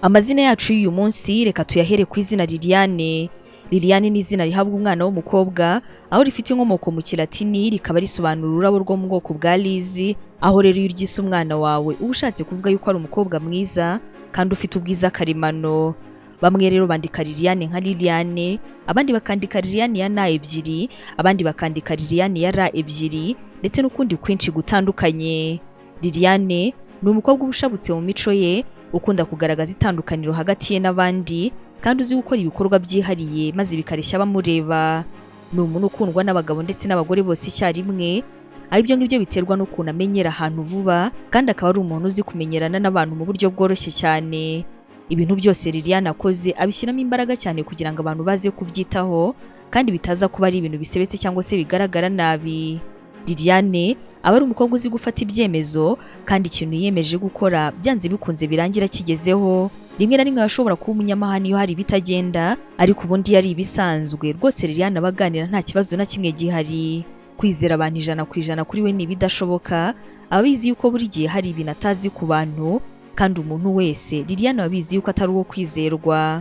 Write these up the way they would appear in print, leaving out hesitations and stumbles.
Amazina yacu y'uyu munsi reka tuyahere ku izina Liliane. Liliane ni izina rihabwa umwana w'umukobwa, aho rifite inkomoko mu Kilatini rikaba risobanura ururabo rwo mu bwoko bwa lizi, aho rero iyo uryise umwana wawe uba ushatse kuvuga yuko ari umukobwa mwiza kandi ufite ubwiza karemano. Bamwe rero bandika Liliane nka Liliane, abandi bakandika Liliane ya na ebyiri, abandi bakandika Liliane ya ra ebyiri, ndetse n'ukundi kwinshi gutandukanye. Liliane ni umukobwa ubushabutse mu mico ye, ukunda kugaragaza itandukaniro hagati ye n'abandi, kandi uzi gukora ibikorwa byihariye maze bikareshya abamureba. Ni umuntu ukundwa n'abagabo ndetse n'abagore bose icyarimwe, aho ibyo ngibyo biterwa n'ukuntu amenyera ahantu vuba, kandi akaba ari umuntu uzi kumenyerana n'abantu mu buryo bworoshye cyane. Ibintu byose Liliane akoze abishyiramo imbaraga cyane kugira ngo abantu baze kubyitaho, kandi bitaza kuba ari ibintu bisebetse cyangwa se bigaragara nabi. Liliane aba ari umukobwa uzi gufata ibyemezo, kandi ikintu yiyemeje gukora byanze bikunze birangira kigezeho. Rimwe na rimwe ashobora kuba umunyamahane iyo hari ibitagenda, ariko ubundi yari ibisanzwe. Rwose Liliane abaganira nta kibazo na kimwe gihari. Kwizera abantu 100% kuri we ni ibidashoboka, abizi yuko buri gihe hari ibintu atazi ku bantu, kandi umuntu wese Liliane abizi yuko atari uwo kwizerwa.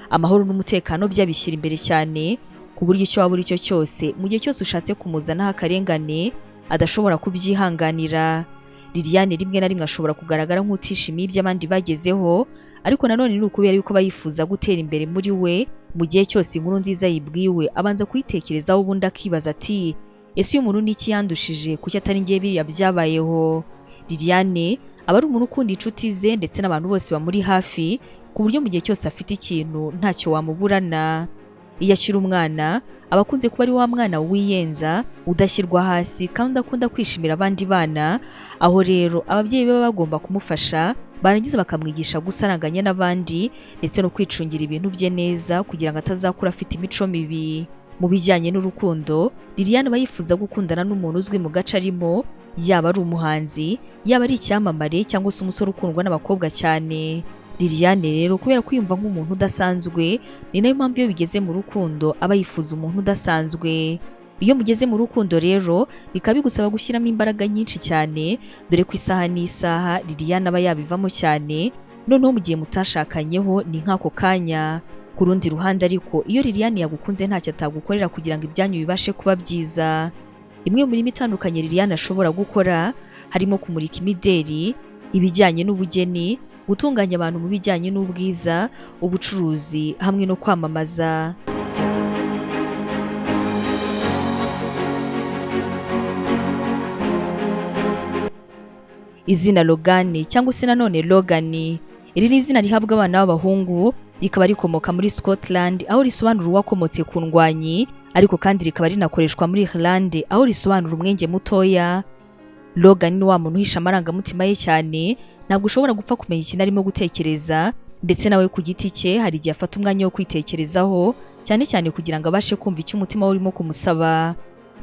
Amahoro n'umutekano byabishyira imbere cyane, ku buryo icyo waba uri cyo cyose mu gihe cyose ushatse kumuzanaho akarengane adashobora kubyihanganira. Liliane rimwe na rimwe ashobora kugaragara nk'utishimiye ibyo abandi bagezeho, ariko nanone ni ukubera yuko bayifuza gutera imbere muri we. Mu gihe cyose inkuru nziza yibwiwe abanza kuyitekerezaho, ubundi akibaza ati ese uyu muntu ni iki yandushije, kuki atari ngiye biriya byabayeho. Liliane aba ari umuntu ukunda inshuti ze ndetse n'abantu bose bamuri hafi, ku buryo mu gihe cyose afite ikintu ntacyo wamuburana. Iyo akiri umwana aba akunze kuba ari wa mwana wiyenza, udashyirwa hasi, kandi akunda kwishimira abandi bana, aho rero ababyeyi baba bagomba kumufasha, barangiza bakamwigisha gusaranganya n'abandi ndetse no kwicungira ibintu bye neza kugira ngo atazakura afite imico mibi. Mu bijyanye n'urukundo, Liliane aba yifuza gukundana n'umuntu uzwi mu gace arimo, yaba ari umuhanzi, yaba ari icyamamare, cyangwa se umusore ukundwa n'abakobwa cyane. Liliane rero kubera kwiyumva nk'umuntu udasanzwe, ni nayo mpamvu iyo bigeze mu rukundo aba yifuza umuntu udasanzwe. Iyo mugeze mu rukundo rero bikaba bigusaba gushyiramo imbaraga nyinshi cyane, dore ko isaha n'isaha Liliane aba yabivamo cyane, noneho mu gihe mutashakanyeho ni nk'ako kanya. Ku rundi ruhande ariko iyo Liliane yagukunze ntacyo atagukorera kugira ngo ibyanyu bibashe kuba byiza. Imwe mu mirimo itandukanye Liliane ashobora gukora harimo kumurika imideri, ibijyanye n'ubugeni, gutunganya abantu mu bijyanye n'ubwiza, ubucuruzi hamwe no kwamamaza. Izina LOGAN cyangwa se nanone LOGAN, iri ni izina rihabwa abana b'abahungu, rikaba rikomoka muri Scotland aho risobanura uwakomotse ku ndwanyi, ariko kandi rikaba rinakoreshwa muri Irlande aho risobanura umwenge mutoya. LOGAN ni wa muntu uhisha amarangamutima ye cyane, ntabwo ushobora gupfa kumenya ikintu arimo gutekereza, ndetse nawe ku giti cye hari igihe afata umwanya wo kwitekerezaho, cyane cyane kugira ngo abashe kumva icyo umutima we urimo kumusaba.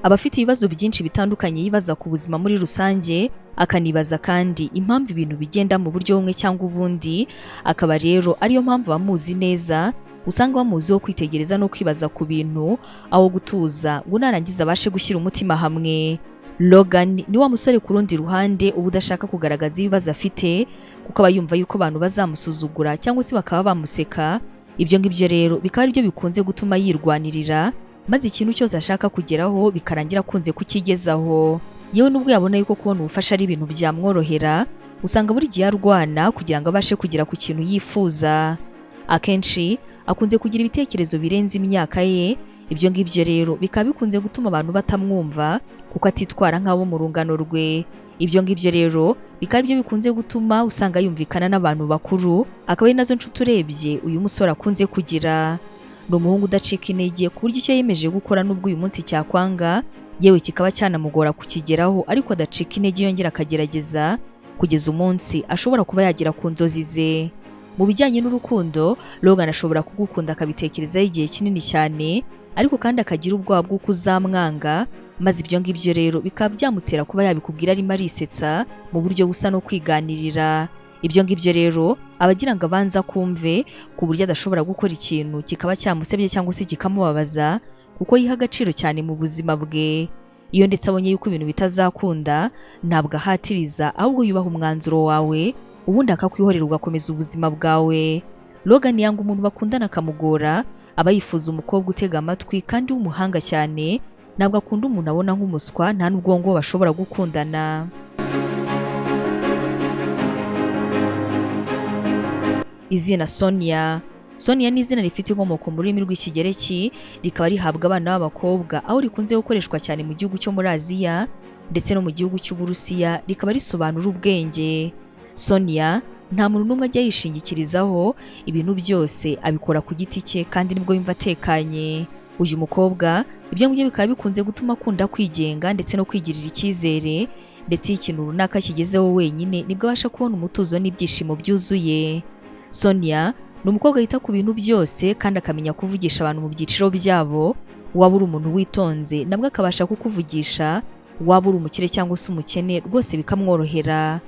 Aba afite ibibazo byinshi bitandukanye yibaza ku buzima muri rusange, akanibaza kandi impamvu ibintu bigenda mu buryo bumwe cyangwa ubundi, akaba rero ariyo mpamvu bamuzi neza, usanga bamuziho kwitegereza no kwibaza ku bintu, aho gutuza ngo narangiza abashe gushyira umutima hamwe. LOGAN ni wa musore ku rundi ruhande uba udashaka kugaragaza ibibazo afite, kuko aba yumva yuko abantu bazamusuzugura cyangwa se bakaba bamuseka. Ibyo ngibyo rero bikaba ari byo bikunze gutuma yirwanirira, maze ikintu cyose ashaka kugeraho bikarangira akunze kukigezaho. Yewe nubwo yabona yuko kubona ubufasha ari ibintu byamworohera, usanga buri gihe arwana kugira ngo abashe kugera ku kintu yifuza. Akenshi akunze kugira ibitekerezo birenze imyaka ye, ibyo ngibyo rero bikaba bikunze gutuma abantu batamwumva, kuko atitwara nk'abo mu rungano rwe. Ibyo ngibyo rero bikaba byo bikunze gutuma usanga yumvikana n'abantu bakuru, akaba ari nazo nshuti urebye uyu musore akunze kugira. Ni umuhungu udacika intege, ku buryo icyo yemeje gukora n'ubwo uyu munsi cyakwanga, yewe kikaba cyanamugora kukigeraho, ariko adacika intege yongera akagerageza kugeza umunsi ashobora kuba yagera ku nzozi ze. Mu bijyanye n'urukundo, LOGAN ashobora kugukunda akabitekerezaho igihe kinini cyane, ariko kandi akagira ubwoba bw'uko uzamwanga, maze ibyo ngibyo rero bikaba byamutera kuba yabikubwira arimo arisetsa mu buryo busa no kwiganirira. Ibyo ngibyo rero abagira ngo abanza kumve, ku buryo adashobora gukora ikintu kikaba cyamusebye cyangwa se kikamubabaza, kuko yiha agaciro cyane mu buzima bwe. Iyo ndetse abonye yuko ibintu bitazakunda, ntabwo ahatiriza, ahubwo yubaha umwanzuro wawe, ubundi akakwihorera ugakomeza ubuzima bwawe. Logan yanga umuntu bakundana akamugora, aba yifuza umukobwa utega amatwi kandi w'umuhanga cyane, ntabwo akunda umuntu abona nk'umuswa, nta n'ubwo ngo bashobora gukundana. Izina Sonia. Sonia ni izina rifite inkomoko mu rurimi rw'Ikigereki, rikaba rihabwa abana b'abakobwa, aho rikunze gukoreshwa cyane mu gihugu cyo muri Aziya ndetse no mu gihugu cy'Uburusiya, rikaba risobanura ubwenge. Sonia nta muntu n'umwe ajya yishingikirizaho, ibintu byose abikora ku giti cye kandi nibwo yumva atekanye. Uyu mukobwa ibyo ngibyo bikaba bikunze gutuma akunda kwigenga ndetse no kwigirira icyizere, ndetse iyo ikintu runaka kigezeho wenyine nibwo abasha kubona umutuzo n'ibyishimo byuzuye. Sonia ni umukobwa yita ku bintu byose kandi akamenya kuvugisha abantu mu byiciro byabo. Waba uri umuntu witonze nabwo akabasha kukuvugisha, waba uri umukire cyangwa se umukene rwose bikamworohera.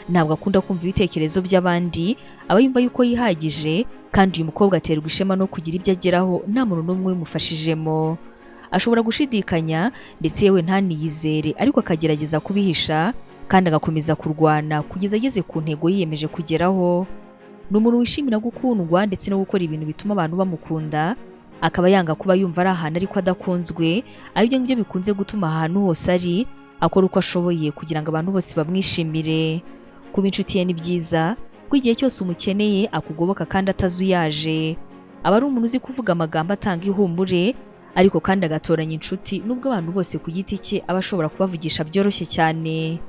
Ntabwo akunda kumva ibitekerezo by'abandi, aba yumva yuko yihagije, kandi uyu mukobwa aterwa ishema no kugira ibyo ageraho nta muntu n'umwe wimufashijemo. Ashobora gushidikanya ndetse yewe ntaniyizere, ariko akagerageza kubihisha kandi agakomeza kurwana kugeza ageze ku ntego yiyemeje kugeraho. Ni umuntu wishimira gukundwa ndetse no gukora ibintu bituma abantu bamukunda, akaba yanga kuba yumva ari ahantu ariko adakunzwe, aribyo ngibyo bikunze gutuma ahantu hose ari akora uko ashoboye kugira ngo abantu bose bamwishimire. Kuba inshuti ye ni byiza, kuko igihe cyose umukeneye akugoboka kandi atazuyaje. Aba ari umuntu uzi kuvuga amagambo atanga ihumure, ariko kandi agatoranya inshuti nubwo abantu bose ku giti cye aba ashobora kubavugisha byoroshye cyane.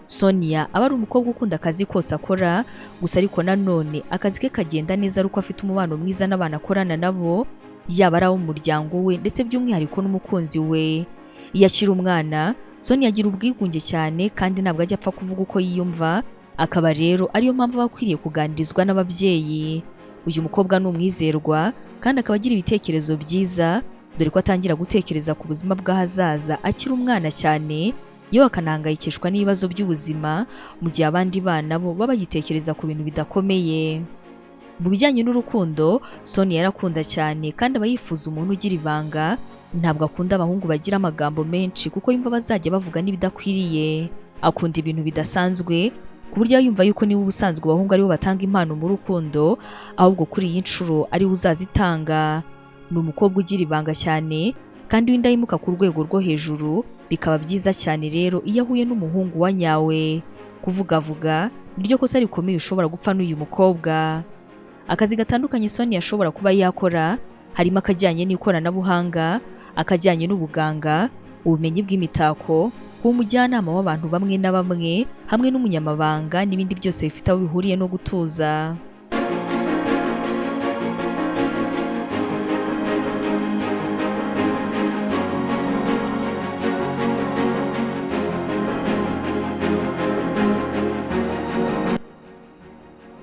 Sonia aba ari umukobwa ukunda akazi kose akora, gusa ariko nanone akazi ke kagenda neza ari uko afite umubano mwiza n'abantu akorana nabo, yaba ari abo mu muryango we ndetse by'umwihariko n'umukunzi we. Iyo akiri umwana, Sonia agira ubwigunge cyane kandi ntabwo ajya apfa kuvuga uko yiyumva, akaba rero ariyo mpamvu aba akwiriye kuganirizwa n'ababyeyi. Uyu mukobwa ni umwizerwa kandi akaba agira ibitekerezo byiza, dore ko atangira gutekereza ku buzima bw'ahazaza akiri umwana cyane, yewe akanahangayikishwa n'ibibazo by'ubuzima, mu gihe abandi bana bo baba bagitekereza ku bintu bidakomeye. Mu bijyanye n'urukundo, Sonia yarakunda cyane kandi aba yifuza umuntu ugira ibanga. Ntabwo akunda abahungu bagira amagambo menshi kuko yumva bazajya bavuga n'ibidakwiriye. Akunda ibintu bidasanzwe, ku buryo yumva yuko niba ubusanzwe abahungu aribo batanga impano mu rukundo, ahubwo kuri iyi nshuro ariwe uzazitanga. Ni umukobwa ugira ibanga cyane kandi w'indahemuka ku rwego rwo hejuru, bikaba byiza cyane rero iyo ahuye n'umuhungu wa nyawe. Kuvugavuga niryo kosa rikomeye ushobora gupfa n'uyu mukobwa. Akazi gatandukanye Sonia ashobora kuba yakora harimo akajyanye n'ikoranabuhanga, akajyanye n'ubuganga, ubumenyi bw'imitako, kuba umujyanama w'abantu bamwe na bamwe, hamwe n'umunyamabanga n'ibindi byose bifite aho bihuriye no gutuza.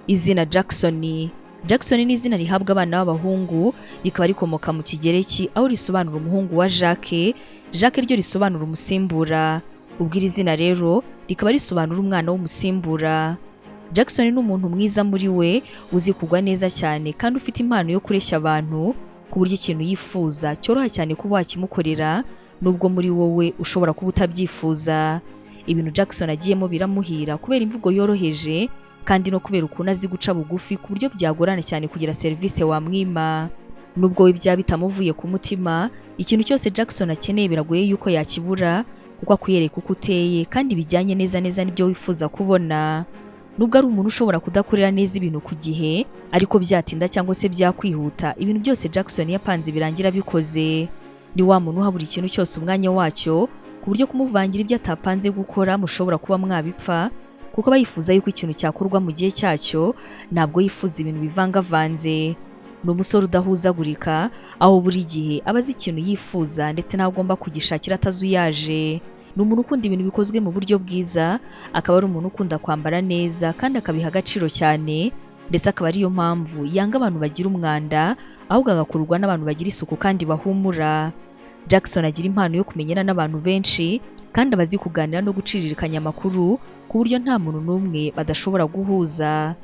Izina Jackson. Jackson ni izina rihabwa abana b'abahungu, rikaba rikomoka mu Kigereki aho risobanura umuhungu wa Jacques. Jacques ryo risobanura umusimbura. Ubwo iri zina rero rikaba risobanura umwana w'umusimbura. Jackson ni umuntu mwiza muri we, uzi kugwa neza cyane kandi ufite impano yo kureshya abantu, ku buryo ikintu yifuza cyoroha cyane kuba wakimukorera, nubwo muri wowe ushobora kuba utabyifuza. Ibintu Jackson agiyemo biramuhira kubera imvugo yoroheje kandi no kubera ukuntu azi guca bugufi ku buryo byagorana cyane kugira serivisi wamwima. Nubwo we byaba bitamuvuye ku mutima, ikintu cyose Jackson akeneye biragoye yuko yakibura, kuko akwiyereka uko uteye kandi bijyanye neza n'ibyo wifuza kubona. Nubwo ari umuntu ushobora kudakorera neza ibintu ku gihe, ariko byatinda cyangwa se byakwihuta, ibintu byose Jackson yapanze birangira bikoze. Ni wa muntu uha buri kintu cyose umwanya wacyo, ku buryo kumuvangira ibyo atapanze gukora mushobora kuba mwabipfa, kuko aba yifuza yuko ikintu cyakorwa mu gihe cyacyo, ntabwo yifuza ibintu bivangavanze. Ni umusore udahuzagurika, aho buri gihe aba azi ikintu yifuza ndetse n'aho agomba kugishakira atazuyaje. Ni umuntu ukunda ibintu bikozwe mu buryo bwiza, akaba ari umuntu ukunda kwambara neza kandi akabiha agaciro cyane, ndetse akaba ariyo mpamvu yanga abantu bagira umwanda, ahubwo agakururwa n'abantu bagira isuku kandi bahumura. Jackson agira impano yo kumenyana n'abantu benshi kandi aba azi kuganira no guciririkanya amakuru, ku buryo nta muntu n'umwe badashobora guhuza.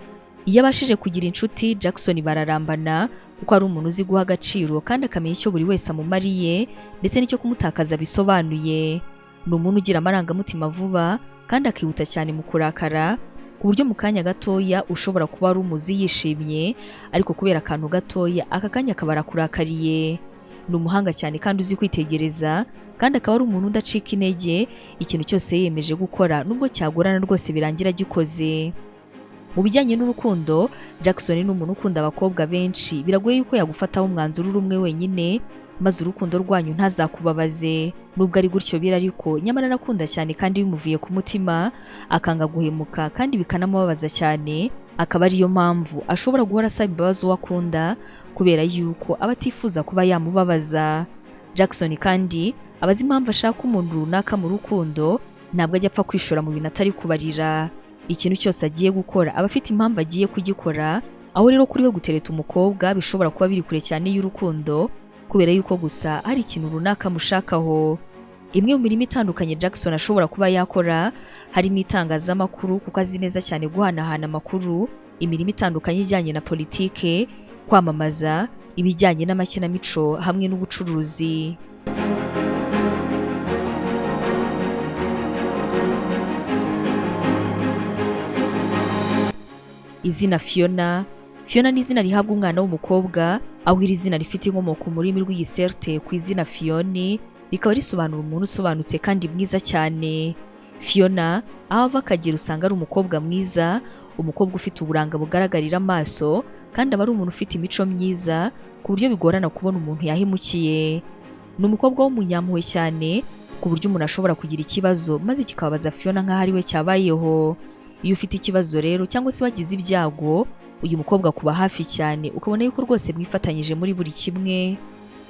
Iyo abashije kugira inshuti, Jackson bararambana kuko ari umuntu uzi guha agaciro kandi akamenya icyo buri wese amumariye ndetse n'icyo kumutakaza bisobanuye. Ni umuntu ugira amarangamutima vuba kandi akihuta cyane mu kurakara, ku buryo mu kanya gatoya ushobora kuba ari umuzi yishimye, ariko kubera akantu gatoya aka kanya akaba arakurakariye. Ni umuhanga cyane kandi uzi kwitegereza, kandi akaba ari umuntu udacika intege, ikintu cyose yiyemeje gukora nubwo cyagorana rwose birangira gikoze. Mu bijyanye n'urukundo, Jackson ni umuntu ukunda abakobwa benshi, biragoye yuko yagufataho umwanzuro uri umwe wenyine maze urukundo rwanyu ntazakubabaze. Nubwo ari gutyo ariko nyamara arakunda cyane kandi bimuvuye ku mutima, akanga guhemuka kandi bikanamubabaza cyane, akaba ariyo mpamvu ashobora guhora asaba imbabazi uwo akunda kubera yuko aba atifuza kuba yamubabaza. Jackson kandi abazi impamvu ashaka umuntu runaka mu rukundo, ntabwo ajya apfa kwishora mu bintu atari kubarira. Ikintu cyose agiye gukora aba afite impamvu agiye kugikora, aho rero kuri we gutereta umukobwa bishobora kuba biri kure cyane y'urukundo, kubera yuko gusa hari ikintu runaka mushakaho. Imwe mu mirimo itandukanye Jackson ashobora kuba yakora harimo itangazamakuru, kuko azi neza cyane guhanahana amakuru, imirimo itandukanye ijyanye na politike, kwamamaza, ibijyanye n'amakinamico hamwe n'ubucuruzi. Izina Fiona. Fiona ni izina rihabwa umwana w'umukobwa, aho iri zina rifite inkomoko mu rurimi rw'Igiserte ku izina Fioni, rikaba risobanura umuntu usobanutse kandi mwiza cyane. Fiona aho ava akagera usanga ari umukobwa mwiza, umukobwa ufite uburanga bugaragarira amaso, kandi aba ari umuntu ufite imico myiza ku buryo bigorana kubona umuntu yahemukiye. Ni umukobwa w'umunyampuhwe cyane ku buryo umuntu ashobora kugira ikibazo maze kikababaza Fiona nk'aho ari we cyabayeho. Iyo ufite ikibazo rero cyangwa se wagize ibyago, uyu mukobwa kuba hafi cyane ukabona yuko rwose mwifatanyije muri buri kimwe.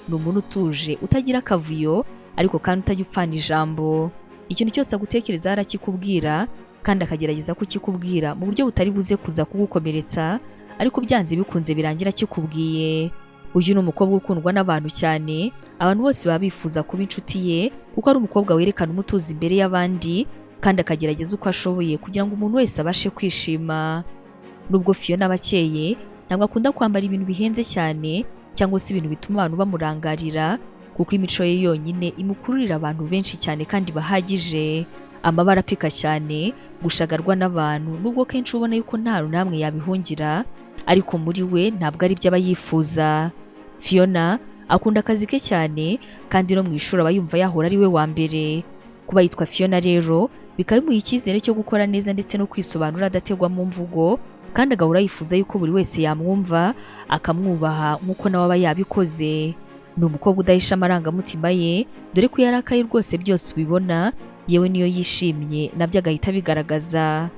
Ni umuntu utuje, utagira akavuyo, ariko kandi utajya upfana ijambo. Ikintu cyose agutekereza arakikubwira, kandi akagerageza kukikubwira mu buryo butari buze kuza kugukomeretsa, ariko byanze bikunze birangira kikubwiye. Uyu ni umukobwa ukundwa n'abantu cyane, abantu bose baba bifuza kuba inshuti ye, kuko ari umukobwa werekana umutuzo imbere y'abandi, kandi akagerageza uko ashoboye kugira ngo umuntu wese abashe kwishima. Nubwo Fiona aba akeye, ntabwo akunda kwambara ibintu bihenze cyane cyangwa se ibintu bituma abantu bamurangarira, kuko imico ye yonyine imukururira abantu benshi cyane kandi bahagije. Amabara apika cyane, gushagarwa n'abantu, nubwo kenshi ubona yuko nta runamwe yabihungira, ariko muri we ntabwo ari byo aba yifuza. Fiona akunda akazi ke cyane, kandi no mu ishuri aba yumva yahora ari we wa mbere. Kuba yitwa Fiona rero bikaba bimuha icyizere cyo gukora neza ndetse no kwisobanura adategwa mu mvugo, kandi agahora yifuza yuko buri wese yamwumva akamwubaha nk'uko nawe aba yabikoze. Ni umukobwa udahisha amarangamutima ye, dore ko iyo arakaye rwose byose ubibona, yewe niyo yishimye nabyo agahita abigaragaza.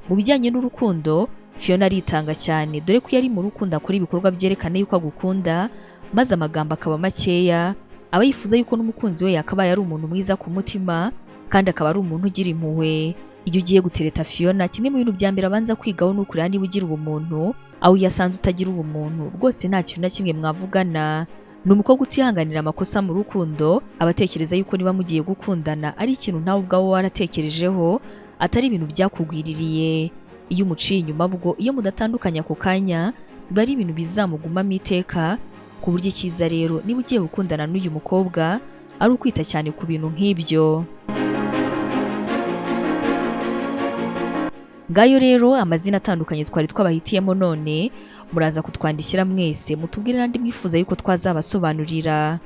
Mu bijyanye n'urukundo, Fiona aritanga cyane, dore ko iyo ari mu rukundo akora ibikorwa byerekana yuko agukunda, maze amagambo akaba makeya. Aba yifuza yuko n'umukunzi we yakabaye ari umuntu mwiza ku mutima, kandi akaba ari umuntu ugira impuhwe. Iyo ugiye gutereta Fiona, kimwe mu bintu bya mbere abanza kwigaho ni ukureba niba ugira ubumuntu, aho iyo asanze utagira ubumuntu rwose nta kintu na kimwe mwavugana. Ni umukobwa utihanganira amakosa mu rukundo, abatekereza yuko niba mugiye gukundana ari ikintu nawe ubwawe waratekerejeho, atari ibintu byakugwiririye. Iyo umuciye inyuma bwo, iyo mudatandukanya ako kanya, biba ari ibintu bizamugumamo iteka, ku buryo icyiza rero niba ugiye gukundana n'uyu mukobwa ari ukwita cyane ku bintu nk'ibyo. Ngayo rero amazina atandukanye twari twabahitiyemo none, muraza kutwandikira mwese mutubwire n'andi mwifuza yuko twazabasobanurira.